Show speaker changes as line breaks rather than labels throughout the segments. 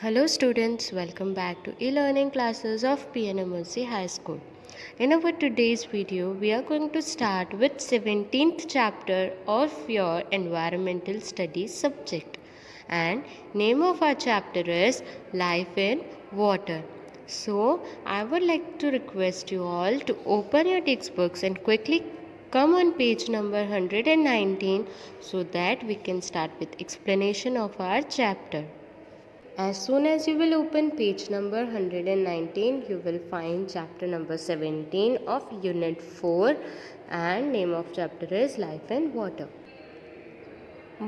Hello students, welcome back to e-learning classes of PNMLC High School. In our today's video, we are going to start with 17th chapter of your environmental studies subject. And name of our chapter is Life in Water. So, I would like to request you all to open your textbooks and quickly come on page number 119 so that we can start with explanation of our chapter. As soon as you will open page number 119, you will find chapter number 17 of unit 4 and name of chapter is Life and Water.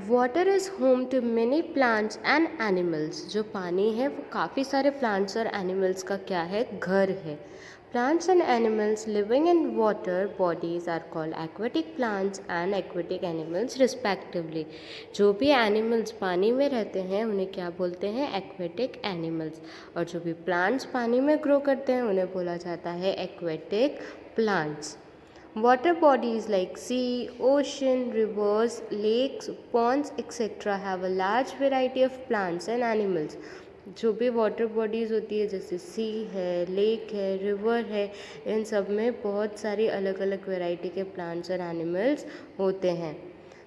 Water is home to many plants and animals. जो पानी है वो काफ़ी सारे plants और animals का क्या है, घर है. Plants and animals living in water bodies are called aquatic plants and aquatic animals respectively. जो भी एनिमल्स पानी में रहते हैं उन्हें क्या बोलते हैं, एक्वेटिक एनिमल्स. और जो भी प्लांट्स पानी में ग्रो करते हैं उन्हें बोला जाता है aquatic plants. Water bodies like sea, ocean, rivers, lakes, ponds, etc. have a large variety of plants and animals. जो भी वाटर बॉडीज़ होती है जैसे सी है, लेक है, रिवर है, इन सब में बहुत सारी अलग अलग वैरायटी के प्लांट्स और एनिमल्स होते हैं.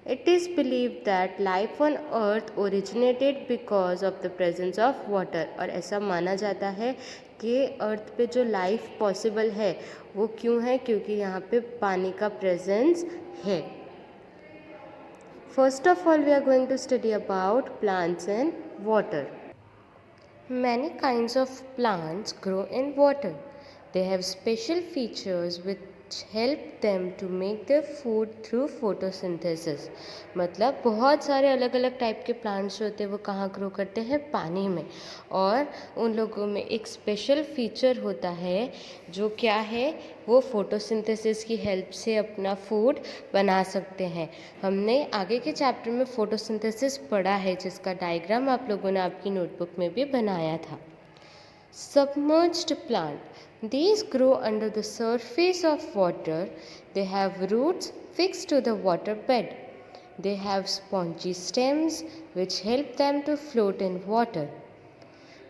It is believed that life on earth originated because of the presence of water. और ऐसा माना जाता है कि अर्थ पे जो लाइफ पॉसिबल है वो क्यों है, क्योंकि यहाँ पे पानी का प्रेजेंस है. First of all we are going to study about plants and water. Many kinds of plants grow in water. They have special features which help them to make their food through photosynthesis. मतलब बहुत सारे अलग अलग type के plants जो होते हैं वो कहाँ ग्रो करते हैं, पानी में. और उन लोगों में एक स्पेशल फीचर होता है जो क्या है, वो फोटोसिंथेसिस की हेल्प से अपना फूड बना सकते हैं. हमने आगे के चैप्टर में फोटोसिंथेसिस पढ़ा है जिसका डायग्राम आप लोगों ने आपकी नोटबुक में भी बनाया था. Submerged plant. These grow under the surface of water. They have roots fixed to the water bed. They have spongy stems which help them to float in water.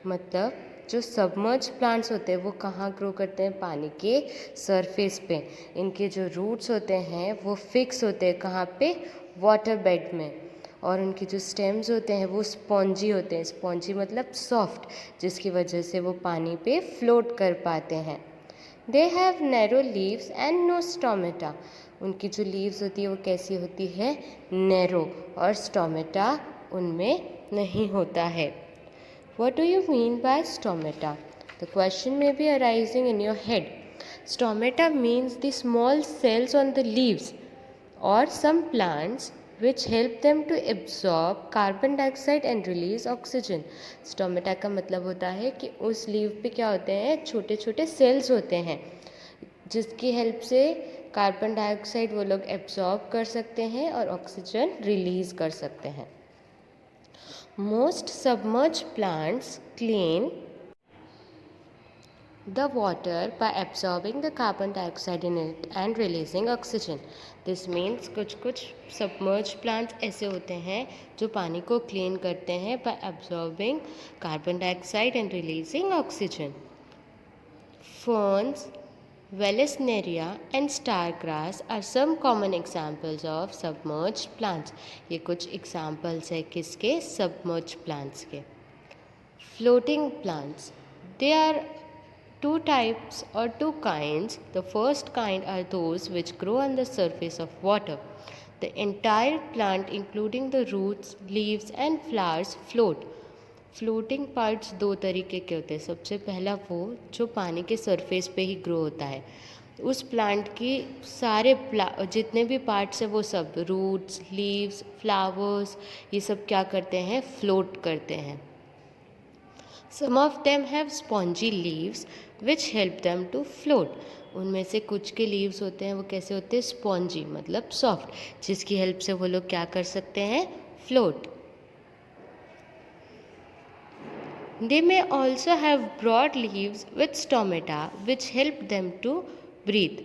मतलब जो सबमर्ज प्लांट्स होते हैं वो कहाँ ग्रो करते हैं, पानी के सरफेस पे. इनके जो रूट्स होते हैं वो फिक्स होते हैं कहाँ पे, वाटर बेड में. और उनके जो स्टेम्स होते हैं वो स्पॉन्जी होते हैं. स्पॉन्जी मतलब सॉफ्ट, जिसकी वजह से वो पानी पे फ्लोट कर पाते हैं. They have narrow leaves and no stomata. उनकी जो लीव्स होती है वो कैसी होती है, नैरो, और स्टोमेटा उनमें नहीं होता है. What do you mean by stomata? The question may be arising in your head. Stomata means the small cells on the leaves or some plants which help them to absorb carbon dioxide and release oxygen. Stomata का मतलब होता है कि उस leave पे क्या होते हैं, छोटे छोटे सेल्स होते हैं जिसकी हेल्प से कार्बन डाइऑक्साइड वो लोग एब्जॉर्ब कर सकते हैं और ऑक्सीजन रिलीज़ कर सकते हैं. Most submerged plants clean the water by absorbing the carbon dioxide in it and releasing oxygen. This means कुछ submerged plants ऐसे होते हैं जो पानी को क्लीन करते हैं by absorbing carbon dioxide and releasing oxygen. Ferns, Vallisneria and stargrass are some common examples of submerged plants. ये कुछ examples है किसके, submerged plants के. Floating plants. They are two types or two kinds. The first kind are those which grow on the surface of water. The entire plant including the roots, leaves and flowers float. Floating parts दो तरीके के होते हैं. सबसे पहला वो जो पानी के सरफेस पे ही ग्रो होता है. उस प्लांट की सारे जितने भी पार्ट्स हैं वो सब, रूट्स, लीव्स, फ्लावर्स, ये सब क्या करते हैं, फ्लोट करते हैं. Some of them have spongy leaves which help them to float. उनमें से कुछ के लीव्स होते हैं वो कैसे होते हैं, स्पॉन्जी मतलब सॉफ्ट, जिसकी हेल्प से वो लोग क्या कर सकते हैं, float. They may also have broad leaves with stomata which help them to breathe.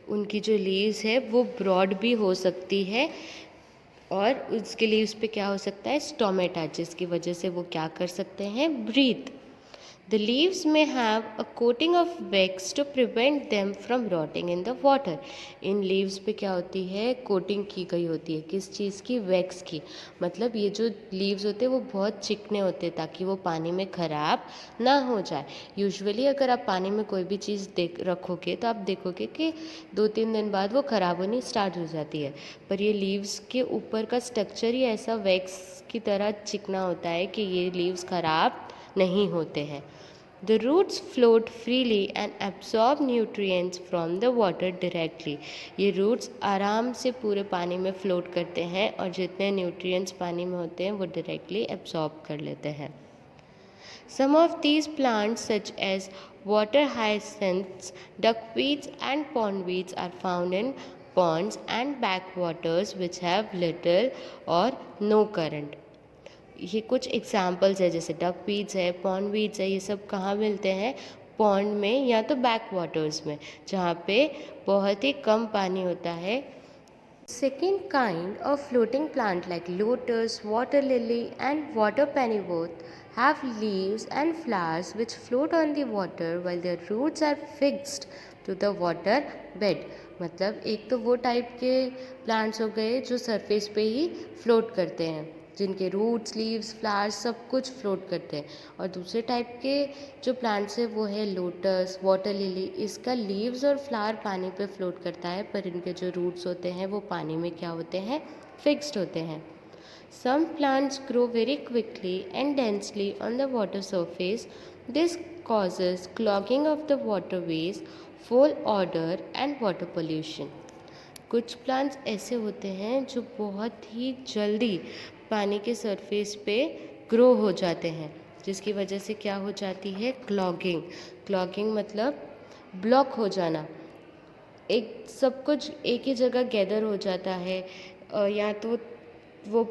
उनकी जो लीव्स है वो ब्रॉड भी हो सकती है और उसके लीव्स पे क्या हो सकता है, स्टोमेटा, जिसकी वजह से वो क्या कर सकते हैं, breathe. The leaves may have a coating of wax to prevent them from rotting in the water. In leaves पे क्या होती है, कोटिंग की गई होती है, किस चीज़ की, वैक्स की। मतलब ये जो leaves होते हैं वो बहुत चिकने होते हैं ताकि वो पानी में ख़राब ना हो जाए। यूजुअली अगर आप पानी में कोई भी चीज़ रखोगे तो आप देखोगे कि 2-3 दिन बाद वो ख़राब होनी स्टार्ट हो जाती है, पर ये leaves के ऊपर का स्ट्रक्चर ही ऐसा वैक्स की तरह चिकना होता है कि ये leaves ख़राब नहीं होते हैं। The roots float freely and absorb nutrients from the water directly. ये roots आराम से पूरे पानी में float करते हैं और जितने nutrients पानी में होते हैं वो directly absorb कर लेते हैं। Some of these plants such as water hyacinths, duckweeds and pondweeds are found in ponds and backwaters which have little or no current. ये कुछ एग्जाम्पल्स है, जैसे डक वीड्स है, पॉन्ड वीड्स है, ये सब कहाँ मिलते हैं, पॉन्ड में या तो बैक वाटर्स में जहाँ पे बहुत ही कम पानी होता है। Second kind of floating plant like lotus, water lily and water pennywort have leaves and flowers which float on the water while their roots are fixed to the water bed. मतलब एक तो वो टाइप के plants हो गए जो surface पे ही float करते हैं, जिनके रूट्स, लीव्स, फ्लावर्स सब कुछ फ्लोट करते हैं, और दूसरे टाइप के जो प्लांट्स है वो है लोटस, वाटर लिली। इसका लीव्स और फ्लावर पानी पे फ्लोट करता है, पर इनके जो रूट्स होते हैं वो पानी में क्या होते हैं, फिक्स्ड होते हैं। Some plants grow very quickly and densely on the water surface. This causes clogging of the waterways, foul odor and water pollution. कुछ प्लांट्स ऐसे होते हैं जो बहुत ही जल्दी पानी के सरफेस पे ग्रो हो जाते हैं, जिसकी वजह से क्या हो जाती है, क्लॉगिंग। क्लॉगिंग मतलब ब्लॉक हो जाना, एक सब कुछ एक ही जगह गैदर हो जाता है, या तो वो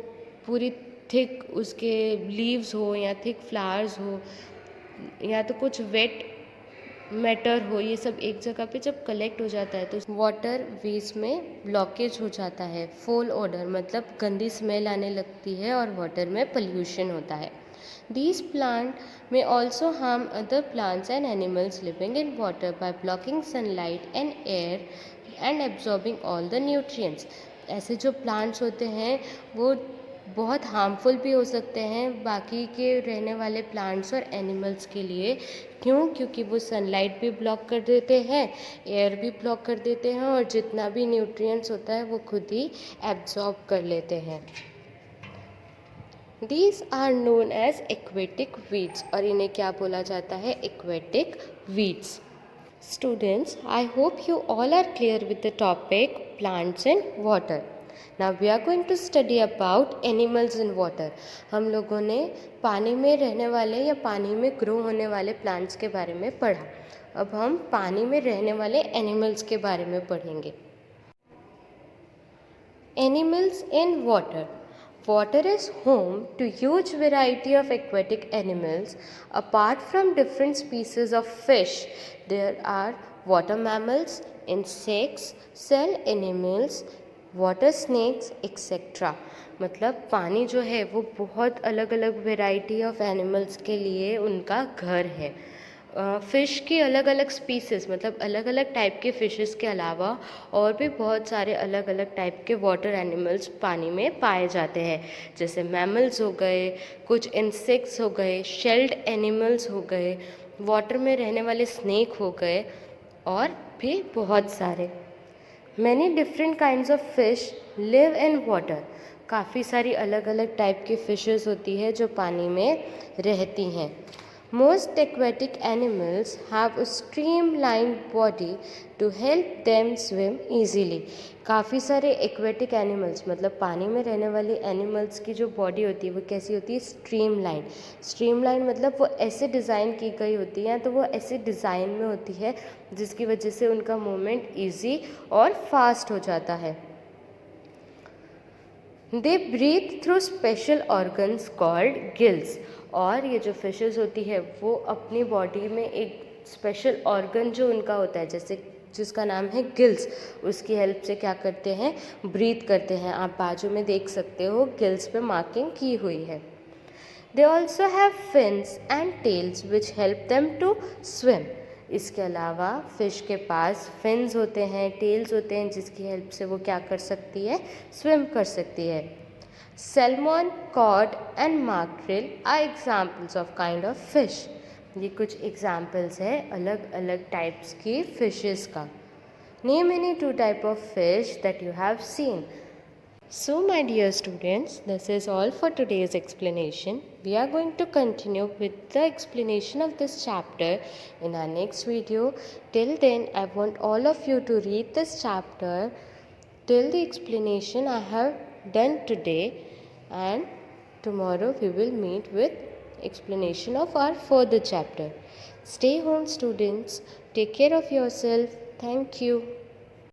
पूरी थिक उसके लीव्स हो या थिक फ्लावर्स हो या तो कुछ वेट मैटर हो, ये सब एक जगह पे जब कलेक्ट हो जाता है तो वाटर वेज में ब्लॉकेज हो जाता है। फोल ओडर मतलब गंदी स्मेल आने लगती है और वाटर में पोल्यूशन होता है। These plants may also harm other plants and animals living in water by blocking sunlight and air and absorbing all the nutrients. ऐसे जो प्लांट्स होते हैं वो बहुत हार्मफुल भी हो सकते हैं बाकी के रहने वाले प्लांट्स और एनिमल्स के लिए। क्यों? क्योंकि वो सनलाइट भी ब्लॉक कर देते हैं, एयर भी ब्लॉक कर देते हैं, और जितना भी न्यूट्रिएंट्स होता है वो खुद ही एब्जॉर्ब कर लेते हैं। These are known as aquatic weeds, और इन्हें क्या बोला जाता है, aquatic weeds. Students, I hope you all are clear with the topic plants in water. Now we are going to study about animals in water. हम लोगों ने पानी में रहने वाले या पानी में ग्रो होने वाले प्लांट्स के बारे में पढ़ा। अब हम पानी में रहने वाले एनिमल्स के बारे में पढ़ेंगे। Animals in water. Water is home to huge variety of aquatic animals. Apart from different species of fish, there are water mammals, insects, cell animals, water snakes etcetera. मतलब पानी जो है वो बहुत अलग अलग वेराइटी ऑफ एनिमल्स के लिए उनका घर है। फ़िश की अलग अलग स्पीसीज़ मतलब अलग अलग टाइप के फ़िशेस के अलावा और भी बहुत सारे अलग अलग टाइप के वाटर एनिमल्स पानी में पाए जाते हैं, जैसे मैमल्स हो गए, कुछ इंसेक्ट्स हो गए, शेल्ड एनिमल्स हो गए, वाटर में रहने वाले स्नेक हो गए, और भी बहुत सारे। Many different kinds of fish live in water. काफ़ी सारी अलग अलग टाइप की फिशेस होती है जो पानी में रहती हैं। Most aquatic animals have a streamlined body to help them swim easily. काफ़ी सारे एक्वेटिक एनिमल्स मतलब पानी में रहने वाली एनिमल्स की जो बॉडी होती है वो कैसी होती है, स्ट्रीमलाइन। स्ट्रीमलाइन मतलब वो ऐसे डिज़ाइन की गई होती है, तो वो ऐसे डिज़ाइन में होती है जिसकी वजह से उनका मूवमेंट ईजी और फास्ट हो जाता है। They breathe through special organs called gills. और ये जो फिशेस होती है वो अपनी बॉडी में एक स्पेशल ऑर्गन जो उनका होता है, जैसे जिसका नाम है गिल्स, उसकी हेल्प से क्या करते हैं, ब्रीथ करते हैं। आप बाजू में देख सकते हो गिल्स पे मार्किंग की हुई है। They also have fins and tails which help them to swim. इसके अलावा फिश के पास फिन्स होते हैं, टेल्स होते हैं, जिसकी हेल्प से वो क्या कर सकती है, स्विम कर सकती है। Salmon, cod and mackerel are examples of kind of fish. ये कुछ एग्जाम्पल्स है अलग अलग टाइप्स की फिशेस का। Name any 2 type of fish that you have seen. So my dear students, this is all for today's explanation. We are going to continue with the explanation of this chapter in our next video. Till then, I want all of you to read this chapter till the explanation I have done today, and tomorrow we will meet with explanation of our further chapter. Stay home students. Take care of yourself. Thank you.